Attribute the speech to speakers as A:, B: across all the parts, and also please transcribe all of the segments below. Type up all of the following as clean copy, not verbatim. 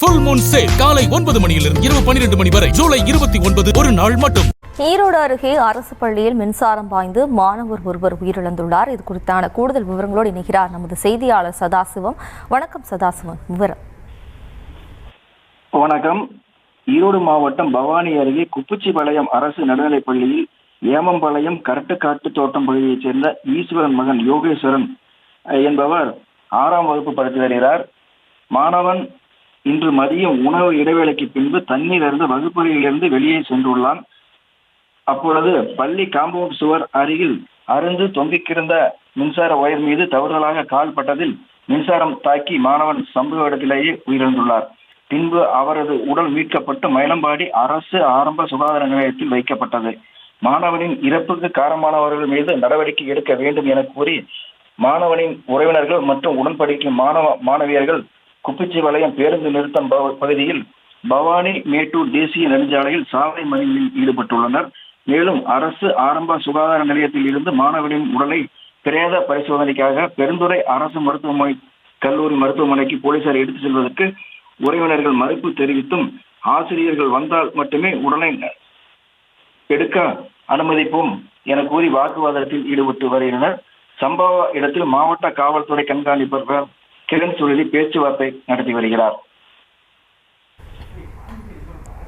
A: Full Moon sale காலை 9 மணியிலிருந்து இரவு 12 மணி வரை ஜூலை 29 ஒரு நாள் மட்டும்.
B: ஈரோடு அருகே அரசு பள்ளியில் மின்சாரம் பாய்ந்து மாணவர் ஒருவர் உயிரிழந்துள்ளார். இது குறித்தான கூடுதல் விவரங்களோடு இணைகிறார் நமது செய்தியாளர் சதாசிவம். வணக்கம் சதாசிவம், விவரம்.
C: வணக்கம். ஈரோடு மாவட்டம் பவானி அருகே குப்புச்சிபாளையம் அரசு நடுநிலைப் பள்ளியில் ஏமம்பாளையம் கரட்டுக்காட்டு தோட்டம் பகுதியைச் சேர்ந்த ஈஸ்வரன் மகன் யோகேஸ்வரன் என்பவர் 6ஆம் வகுப்பு படித்து வருகிறார். மாணவன் இன்று மதியம் உணவு இடைவேளைக்கு பின்பு தண்ணீர் அருந்த வகுப்பறையிலிருந்து வெளியே சென்றுள்ளான். அப்பொழுது பள்ளி காம்பவுண்ட் சுவர் அருகில் அருந்து தொங்கிக் கிடந்த மின்சார ஒயர் மீது தவறுதலாக கால் பட்டதில் மின்சாரம் தாக்கி மாணவன் சம்பவ இடத்திலேயே உயிரிழந்துள்ளார். பின்பு அவரது உடல் மீட்கப்பட்டு மயிலம்பாடி அரசு ஆரம்ப சுகாதார நிலையத்தில் வைக்கப்பட்டது. மாணவனின் இறப்புக்கு காரணமானவர்கள் மீது நடவடிக்கை எடுக்க வேண்டும் என கூறி மாணவனின் உறவினர்கள் மற்றும் உடன்படிக்கை மாணவியர்கள் குப்புச்சிபாளையம் பேருந்து நிறுத்தம் பகுதியில் பவானி மேட்டூர் தேசிய நெடுஞ்சாலையில் சாலை மறியலில் ஈடுபட்டுள்ளனர். மேலும் அரசு ஆரம்ப சுகாதார நிலையத்தில் இருந்து மாணவனின் உடலை பிரேத பரிசோதனைக்காக பெருந்துறை அரசு கல்லூரி மருத்துவமனைக்கு போலீசார் எடுத்து செல்வதற்கு உறவினர்கள் மறுப்பு தெரிவித்தும் ஆசிரியர்கள் வந்தால் மட்டுமே உடலை எடுக்க அனுமதிப்போம் என கூறி வாக்குவாதத்தில் ஈடுபட்டு வருகின்றனர். சம்பவ இடத்தில் மாவட்ட காவல்துறை கண்காணிப்பாளர் கிரண் சுருளி பேச்சுவார்த்தை நடத்தி வருகிறார்.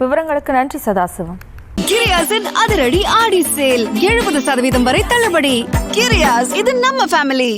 B: விவரங்களுக்கு நன்றி சதாசிவம்.
D: கிரியாஸின் அதிரடி ஆடி சேல் 70% வரை தள்ளுபடி. கிரியாஸ், இது நம்ம ஃபேமிலி.